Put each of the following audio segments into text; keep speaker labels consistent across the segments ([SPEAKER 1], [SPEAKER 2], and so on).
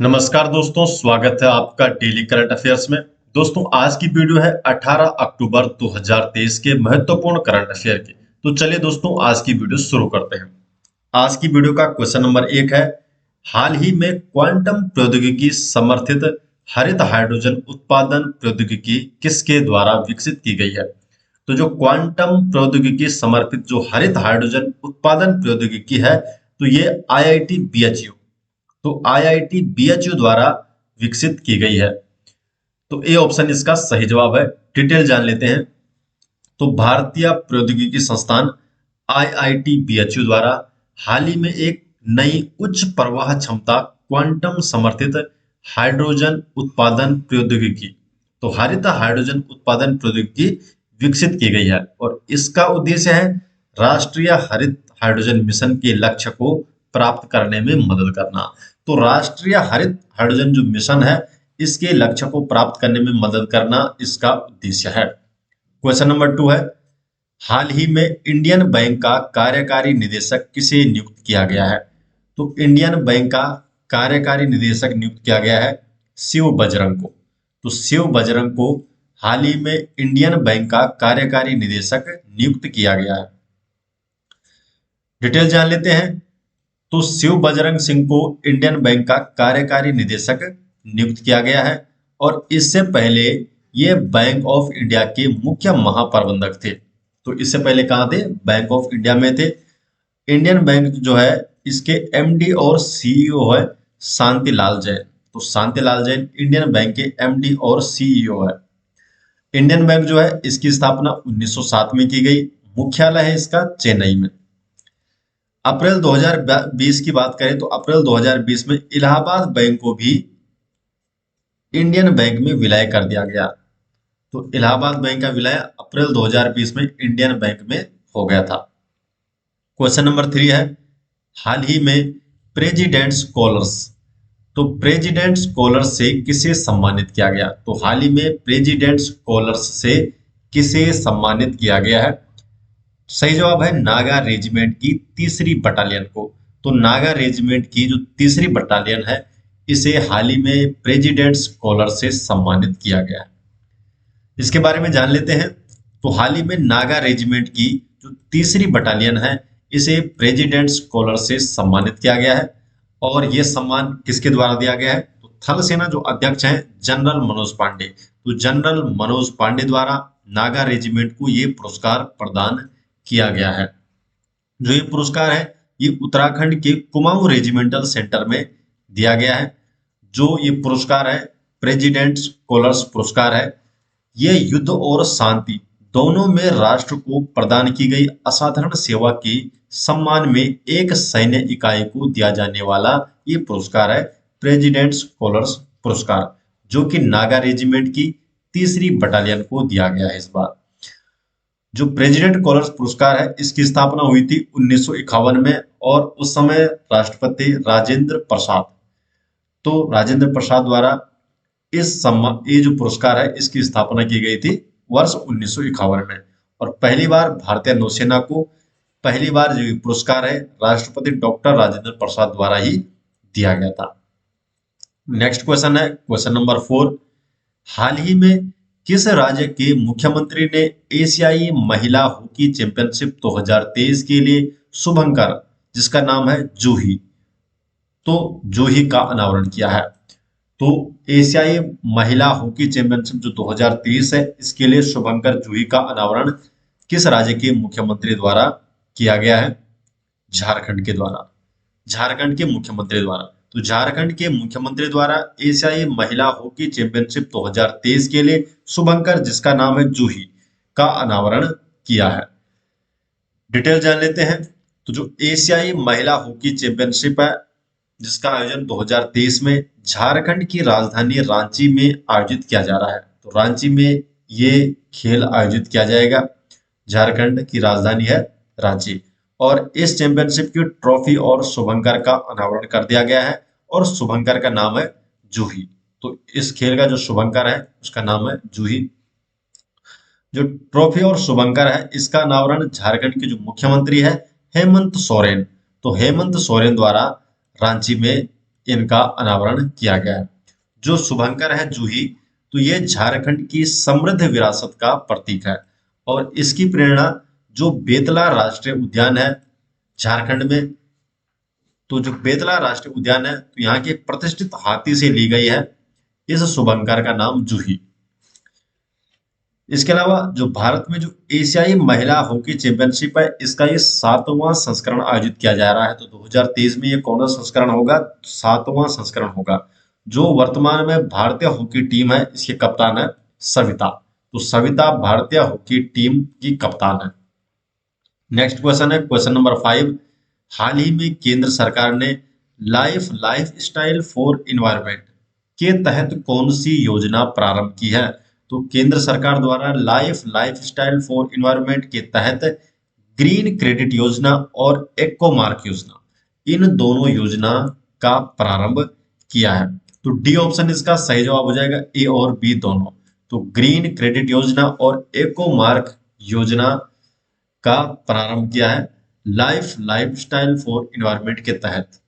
[SPEAKER 1] नमस्कार दोस्तों, स्वागत है आपका डेली करंट अफेयर्स में। दोस्तों, आज की वीडियो है 18 अक्टूबर 2023 के महत्वपूर्ण करंट अफेयर की। तो चलिए दोस्तों, आज की वीडियो शुरू करते हैं। आज की वीडियो का क्वेश्चन नंबर 1 है, हाल ही में क्वांटम प्रौद्योगिकी समर्थित हरित हाइड्रोजन उत्पादन प्रौद्योगिकी किसके द्वारा विकसित की गई है? तो जो क्वांटम प्रौद्योगिकी समर्पित जो हरित हाइड्रोजन उत्पादन प्रौद्योगिकी है, तो ये आईआईटी बीएचयू तो आईआईटी बीएचयू द्वारा विकसित की गई है। तो ए ऑप्शन इसका सही जवाब है। डिटेल जान लेते हैं। तो भारतीय प्रौद्योगिकी संस्थान आईआईटी बीएचयू द्वारा हाल ही में एक नई उच्च प्रवाह क्षमता क्वांटम समर्थित हाइड्रोजन उत्पादन प्रौद्योगिकी तो हरित हाइड्रोजन उत्पादन प्रौद्योगिकी विकसित की गई है और इसका उद्देश्य है राष्ट्रीय हरित हाइड्रोजन मिशन के लक्ष्य को प्राप्त करने में मदद करना। तो राष्ट्रीय हरित हाइड्रोजन जो मिशन है, इसके लक्ष्य को प्राप्त करने में मदद करना इसका उद्देश्य है। क्वेश्चन नंबर 2 है, हाल ही में इंडियन बैंक का कार्यकारी निदेशक किसे नियुक्त किया गया है? तो इंडियन बैंक का कार्यकारी निदेशक नियुक्त किया गया है शिव बजरंग को। तो शिव बजरंग को हाल ही में इंडियन बैंक का कार्यकारी निदेशक नियुक्त किया गया है। डिटेल जान लेते हैं। तो शिव बजरंग सिंह को इंडियन बैंक का कार्यकारी निदेशक नियुक्त किया गया है और इससे पहले ये बैंक ऑफ इंडिया के मुख्य महाप्रबंधक थे। तो इससे पहले कहाँ थे? बैंक ऑफ इंडिया में थे। इंडियन बैंक जो है, इसके एमडी और सीईओ है शांतिलाल जैन। तो शांतिलाल जैन इंडियन बैंक के एमडी और सीईओ है। इंडियन बैंक जो है, इसकी स्थापना 1907 में की गई। मुख्यालय है इसका चेन्नई में। अप्रैल 2020 की बात करें तो अप्रैल 2020 में इलाहाबाद बैंक को भी इंडियन बैंक में विलय कर दिया गया। तो इलाहाबाद बैंक का विलय अप्रैल 2020 में इंडियन बैंक में हो गया था। क्वेश्चन नंबर 3 है, हाल ही में प्रेसिडेंट स्कॉलर्स तो प्रेसिडेंट स्कॉलर्स से किसे सम्मानित किया गया? तो हाल ही में प्रेसिडेंट स्कॉलर्स से किसे सम्मानित किया गया है? सही जवाब है नागा रेजिमेंट की तीसरी बटालियन को। तो नागा रेजिमेंट की जो तीसरी बटालियन है, इसे हाल ही में प्रेसिडेंट स्कॉलर से सम्मानित किया गया है। इसके बारे में जान लेते हैं। तो हाल ही में नागा रेजिमेंट की जो तीसरी बटालियन है, इसे प्रेसिडेंट स्कॉलर से सम्मानित किया गया है और यह सम्मान किसके द्वारा दिया गया है? तो थल सेना जो अध्यक्ष हैं जनरल मनोज पांडे। तो जनरल मनोज पांडे द्वारा नागा रेजिमेंट को ये पुरस्कार प्रदान किया गया है। जो ये पुरस्कार है, ये उत्तराखंड के कुमाऊं रेजिमेंटल सेंटर में दिया गया है। जो ये पुरस्कार है, प्रेसिडेंट स्कॉलर्स पुरस्कार है, ये युद्ध और शांति दोनों में राष्ट्र को प्रदान की गई असाधारण सेवा के सम्मान में एक सैन्य इकाई को दिया जाने वाला ये पुरस्कार है प्रेसिडेंट स्कॉलर्स पुरस्कार, जो कि नागा रेजिमेंट की तीसरी बटालियन को दिया गया है। इस बार जो प्रेसिडेंट स्कॉलर्स पुरस्कार है, इसकी स्थापना हुई थी 1951 में और उस समय राष्ट्रपति राजेंद्र प्रसाद राजेंद्र प्रसाद द्वारा ये जो पुरस्कार है, इसकी स्थापना की गई थी वर्ष 1951 में। और पहली बार भारतीय नौसेना को पहली बार जो पुरस्कार है, राष्ट्रपति डॉक्टर राजेंद्र प्रसाद द्वारा ही दिया गया था। नेक्स्ट क्वेश्चन है क्वेश्चन नंबर 4, हाल ही में किस राज्य के मुख्यमंत्री ने एशियाई महिला हॉकी चैंपियनशिप 2023 के लिए शुभंकर, जिसका नाम है जूही, तो जूही का अनावरण किया है? तो एशियाई महिला हॉकी चैंपियनशिप जो 2023 है, इसके लिए शुभंकर जूही का अनावरण किस राज्य के मुख्यमंत्री द्वारा किया गया है? झारखंड के द्वारा, झारखंड के मुख्यमंत्री द्वारा। तो झारखंड के मुख्यमंत्री द्वारा एशियाई महिला हॉकी चैंपियनशिप 2023 के लिए शुभंकर, जिसका नाम है जूही, का अनावरण किया है। डिटेल जान लेते हैं। तो जो एशियाई महिला हॉकी चैंपियनशिप है, जिसका आयोजन 2023 में झारखंड की राजधानी रांची में आयोजित किया जा रहा है। तो रांची में ये खेल आयोजित किया जाएगा। झारखंड की राजधानी है रांची और इस चैंपियनशिप की ट्रॉफी और शुभंकर का अनावरण कर दिया गया है और शुभंकर का नाम है जूही। तो इस खेल का जो शुभंकर है, उसका नाम है जूही। जो ट्रॉफी और शुभंकर है, इसका अनावरण झारखंड के जो मुख्यमंत्री है हेमंत सोरेन, तो हेमंत सोरेन द्वारा रांची में इनका अनावरण किया गया है। जो शुभंकर है जूही, तो ये झारखंड की समृद्ध विरासत का प्रतीक है और इसकी प्रेरणा जो बेतला राष्ट्रीय उद्यान है झारखंड में, तो जो बेतला राष्ट्रीय उद्यान है तो यहाँ के एक प्रतिष्ठित हाथी से ली गई है। इस शुभंकर का नाम जूही। इसके अलावा जो भारत में जो एशियाई महिला हॉकी चैंपियनशिप है, इसका ये 7वां संस्करण आयोजित किया जा रहा है। तो 2023 में ये कौन सा संस्करण होगा? 7वां संस्करण होगा। जो वर्तमान में भारतीय हॉकी टीम है, इसके कप्तान है सविता। तो सविता भारतीय हॉकी टीम की कप्तान है। नेक्स्ट क्वेश्चन है क्वेश्चन नंबर 5। हाल ही में केंद्र सरकार ने लाइफ स्टाइल फॉर इन्वायरमेंट के तहत कौन सी योजना प्रारंभ की है? तो केंद्र सरकार द्वारा लाइफ स्टाइल फॉर इन्वायरमेंट के तहत ग्रीन क्रेडिट योजना और इको मार्क योजना, इन दोनों योजना का प्रारंभ किया है। तो डी ऑप्शन इसका सही जवाब हो जाएगा, ए और बी दोनों। तो ग्रीन क्रेडिट योजना और इको मार्क योजना का प्रारंभ किया है लाइफ स्टाइल फॉर इन्वायरमेंट के तहत।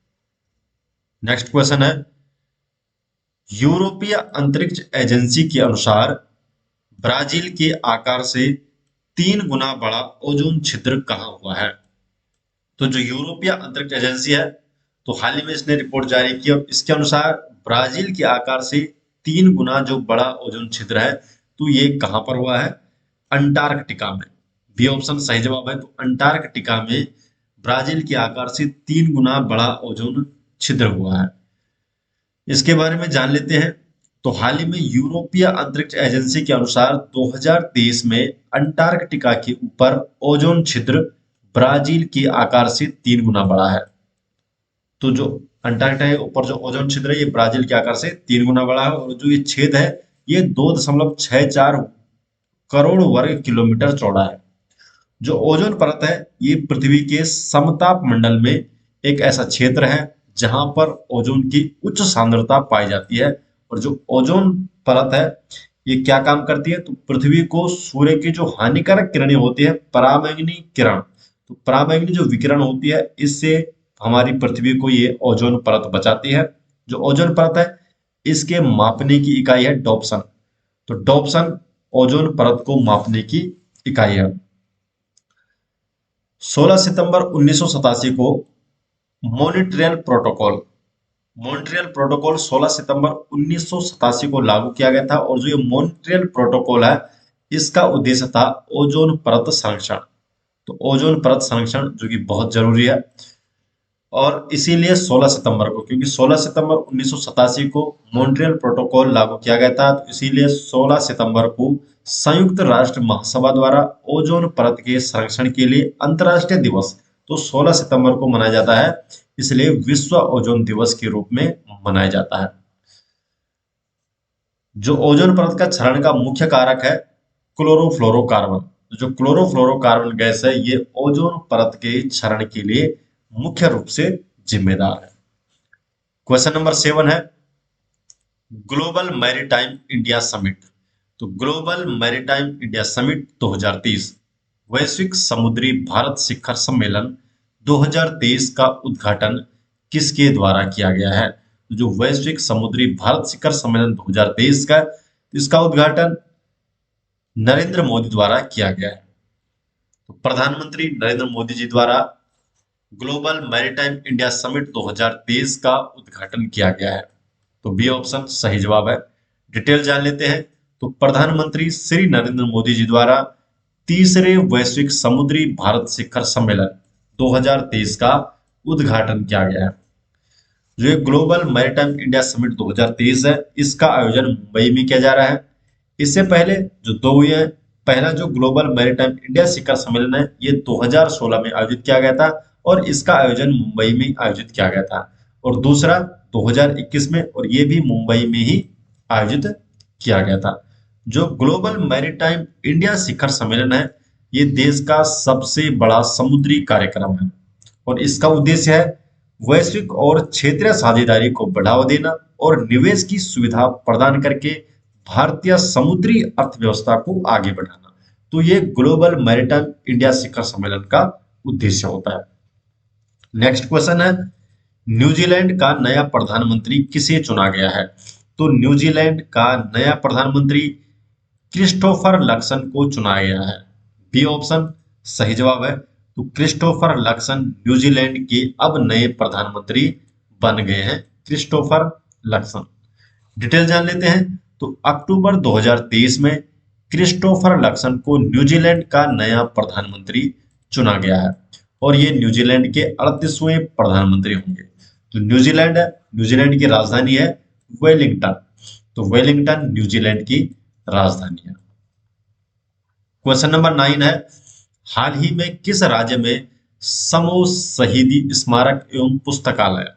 [SPEAKER 1] नेक्स्ट क्वेश्चन है, यूरोपीय अंतरिक्ष एजेंसी के अनुसार ब्राजील के आकार से 3 गुना बड़ा ओजोन छिद्र कहाँ हुआ है? तो जो यूरोपीय अंतरिक्ष एजेंसी है, तो हाल ही में इसने रिपोर्ट जारी की और इसके अनुसार ब्राजील के आकार से 3 गुना जो बड़ा ओजोन छिद्र है, तो ये कहां पर हुआ है? अंटार्कटिका में। बी ऑप्शन सही जवाब है। तो अंटार्कटिका में ब्राजील के आकार से 3 गुना बड़ा ओजोन छिद्र हुआ है। इसके बारे में जान लेते हैं। तो हाल ही में यूरोपीय अंतरिक्ष एजेंसी के अनुसार 2023 में अंटार्कटिका के ऊपर ओजोन छिद्र ब्राजील के आकार से 3 गुना बड़ा है। तो जो अंटार्कटिका के ऊपर जो ओजोन छिद्र है, ये ब्राजील के आकार से 3 गुना बड़ा है और जो ये छेद है, ये 2.64 करोड़ वर्ग किलोमीटर चौड़ा है। जो ओजोन परत है, ये पृथ्वी के समताप मंडल में एक ऐसा क्षेत्र है जहां पर ओजोन की उच्च सांद्रता पाई जाती है। और जो ओजोन परत है, ये क्या काम करती है? तो पृथ्वी को सूर्य की जो हानिकारक किरणें होती है, पराबैंगनी किरण, तो पराबैंगनी जो विकिरण होती है, इससे हमारी पृथ्वी को ये ओजोन परत बचाती है। जो ओजोन परत है, इसके मापने की इकाई है डॉप्सन। तो डॉप्सन ओजोन परत को मापने की इकाई है। 16 सितंबर 1987 को मॉन्ट्रियल प्रोटोकॉल 16 सितंबर 1987 को लागू किया गया था और जो ये मॉन्ट्रियल प्रोटोकॉल है, इसका उद्देश्य था ओजोन परत संरक्षण। तो ओजोन परत संरक्षण जो कि बहुत जरूरी है और इसीलिए 16 सितंबर को, क्योंकि 16 सितंबर 1987 को मॉन्ट्रियल प्रोटोकॉल लागू किया गया था, तो इसीलिए 16 सितंबर को संयुक्त राष्ट्र महासभा द्वारा ओजोन परत के संरक्षण के लिए अंतर्राष्ट्रीय दिवस तो 16 सितंबर को मनाया जाता है, इसलिए विश्व ओजोन दिवस के रूप में मनाया जाता है। जो ओजोन परत का क्षरण का मुख्य कारक है क्लोरोफ्लोरोकार्बन। जो क्लोरोफ्लोरोकार्बन गैस है, ये ओजोन परत के क्षरण के लिए मुख्य रूप से जिम्मेदार है। क्वेश्चन नंबर 7 है, ग्लोबल मैरीटाइम इंडिया समिट। तो ग्लोबल मैरीटाइम इंडिया समिट 2023 वैश्विक समुद्री भारत शिखर सम्मेलन 2023 का उद्घाटन किसके द्वारा किया गया है? जो वैश्विक समुद्री भारत शिखर सम्मेलन 2023 का, इसका उद्घाटन नरेंद्र मोदी द्वारा किया गया है। तो प्रधानमंत्री नरेंद्र मोदी जी द्वारा ग्लोबल मैरीटाइम इंडिया समिट 2023 का उद्घाटन किया गया है। तो बी ऑप्शन सही जवाब है। डिटेल जान लेते हैं। तो प्रधानमंत्री श्री नरेंद्र मोदी जी द्वारा तीसरे वैश्विक समुद्री भारत शिखर सम्मेलन 2023 का उद्घाटन किया गया है। जो ये ग्लोबल मैरीटाइम इंडिया समिट 2023 है, इसका आयोजन मुंबई में किया जा रहा है। इससे पहले जो दो हुए हैं, पहला जो ग्लोबल मैरीटाइम इंडिया शिखर सम्मेलन है, ये 2016 में आयोजित किया गया था और इसका आयोजन मुंबई में आयोजित किया गया था, और दूसरा 2021 में, और ये भी मुंबई में ही आयोजित किया गया था। जो ग्लोबल मैरीटाइम इंडिया शिखर सम्मेलन है, ये देश का सबसे बड़ा समुद्री कार्यक्रम है और इसका उद्देश्य है वैश्विक और क्षेत्रीय साझेदारी को बढ़ावा देना और निवेश की सुविधा प्रदान करके भारतीय समुद्री अर्थव्यवस्था को आगे बढ़ाना। तो ये ग्लोबल मैरीटाइम इंडिया शिखर सम्मेलन का उद्देश्य होता है। नेक्स्ट क्वेश्चन है, न्यूजीलैंड का नया प्रधानमंत्री किसे चुना गया है? तो न्यूजीलैंड का नया प्रधानमंत्री क्रिस्टोफर लक्सन को चुना गया है। बी ऑप्शन सही जवाब है। तो क्रिस्टोफर लक्सन न्यूजीलैंड के अब नए प्रधानमंत्री बन गए हैं, क्रिस्टोफर लक्सन। डिटेल जान लेते हैं। तो अक्टूबर 2023 में क्रिस्टोफर लक्सन को न्यूजीलैंड का नया प्रधानमंत्री चुना गया है और ये न्यूजीलैंड के 38वें प्रधानमंत्री होंगे। तो न्यूजीलैंड की राजधानी है वेलिंगटन। तो वेलिंगटन न्यूजीलैंड की राजधानी है। क्वेश्चन नंबर 9 है, हाल ही में किस राज्य में समूह शहीदी स्मारक एवं पुस्तकालय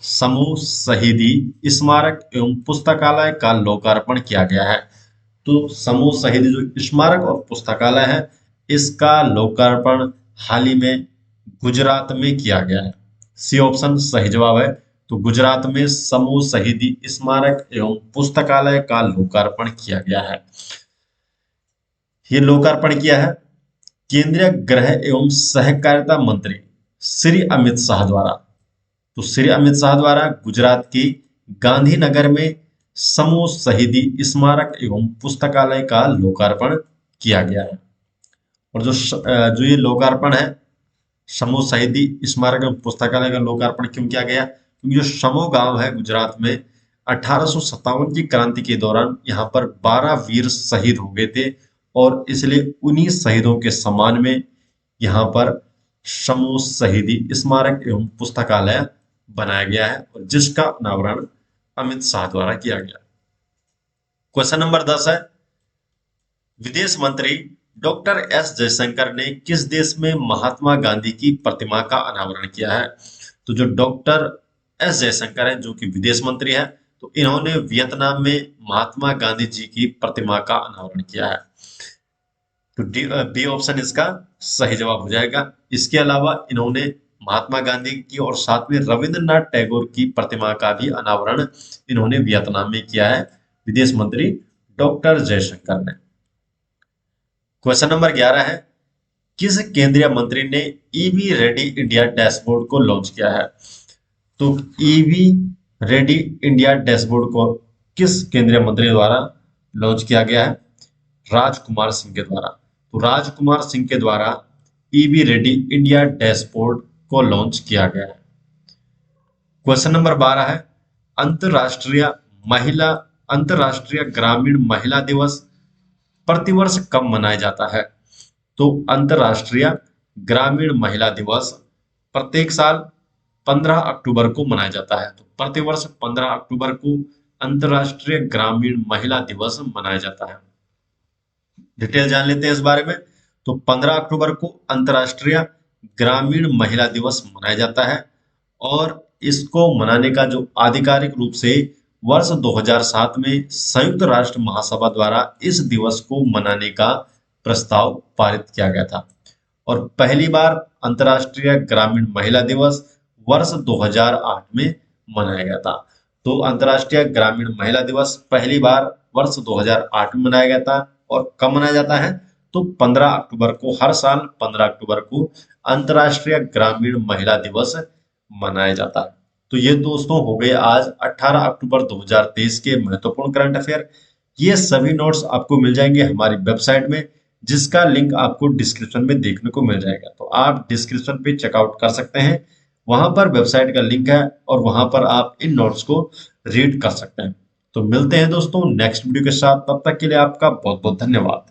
[SPEAKER 1] समूह शहीदी स्मारक एवं पुस्तकालय का लोकार्पण किया गया है? तो समूह शहीदी जो स्मारक और पुस्तकालय है, इसका लोकार्पण हाल ही में गुजरात में किया गया है। सी ऑप्शन सही जवाब है। तो गुजरात में समूह शहीदी स्मारक एवं पुस्तकालय का लोकार्पण किया गया है। ये लोकार्पण किया है केंद्रीय गृह एवं सहकारिता मंत्री श्री अमित शाह द्वारा। तो श्री अमित शाह द्वारा गुजरात के गांधीनगर में समूह शहीदी स्मारक एवं पुस्तकालय का लोकार्पण किया गया है। और जो ये लोकार्पण है समूह शहीदी स्मारक एवं पुस्तकालय का लोकार्पण क्यों किया गया? क्योंकि जो समूह गांव है गुजरात में 1857 की क्रांति के दौरान यहाँ पर 12 वीर शहीद हो गए थे और इसलिए उन्हीं शहीदों के सम्मान में यहाँ पर समूह शहीदी स्मारक एवं पुस्तकालय बनाया गया है और जिसका अनावरण अमित शाह द्वारा किया गया। क्वेश्चन नंबर 10 है, विदेश मंत्री डॉक्टर एस जयशंकर ने किस देश में महात्मा गांधी की प्रतिमा का अनावरण किया है? तो जो डॉक्टर एस जयशंकर है जो कि विदेश मंत्री है, तो इन्होंने वियतनाम में महात्मा गांधी जी की प्रतिमा का अनावरण किया है। तो बी ऑप्शन इसका सही जवाब हो जाएगा। इसके अलावा इन्होंने महात्मा गांधी की और साथ में रविंद्रनाथ टैगोर की प्रतिमा का भी अनावरण इन्होंने वियतनाम में किया है, विदेश मंत्री डॉक्टर जयशंकर ने। क्वेश्चन नंबर 11 है, किस केंद्रीय मंत्री ने ईवी रेडी इंडिया डैशबोर्ड को लॉन्च किया है? तो ईवी रेडी इंडिया डैशबोर्ड को किस केंद्रीय मंत्री द्वारा लॉन्च किया गया है? राजकुमार सिंह के द्वारा। तो राजकुमार सिंह के द्वारा ईवी रेडी इंडिया डैशबोर्ड को लॉन्च किया गया है। क्वेश्चन नंबर 12 है, अंतरराष्ट्रीय ग्रामीण महिला दिवस प्रतिवर्ष कब मनाया जाता है? तो अंतरराष्ट्रीय ग्रामीण महिला दिवस प्रत्येक साल 15 अक्टूबर को मनाया जाता है। तो प्रतिवर्ष 15 अक्टूबर को अंतरराष्ट्रीय ग्रामीण महिला दिवस मनाया जाता है। डिटेल जान लेते हैं इस बारे में। तो 15 अक्टूबर को अंतरराष्ट्रीय ग्रामीण महिला दिवस मनाया जाता है और इसको मनाने का जो आधिकारिक रूप से वर्ष 2007 में संयुक्त राष्ट्र महासभा द्वारा इस दिवस को मनाने का प्रस्ताव पारित किया गया था और पहली बार अंतर्राष्ट्रीय ग्रामीण महिला दिवस वर्ष 2008 में मनाया गया था। तो अंतर्राष्ट्रीय ग्रामीण महिला दिवस पहली बार वर्ष 2008 में मनाया गया था और कब मनाया जाता है? तो 15 अक्टूबर को, हर साल 15 अक्टूबर को अंतर्राष्ट्रीय ग्रामीण महिला दिवस मनाया जाता है। तो ये दोस्तों हो गए आज 18 अक्टूबर 2023 के महत्वपूर्ण करंट अफेयर। ये सभी नोट्स आपको मिल जाएंगे हमारी वेबसाइट में, जिसका लिंक आपको डिस्क्रिप्शन में देखने को मिल जाएगा। तो आप डिस्क्रिप्शन पे चेकआउट कर सकते हैं, वहां पर वेबसाइट का लिंक है और वहां पर आप इन नोट्स को रीड कर सकते हैं। तो मिलते हैं दोस्तों नेक्स्ट वीडियो के साथ, तब तक के लिए आपका बहुत बहुत धन्यवाद।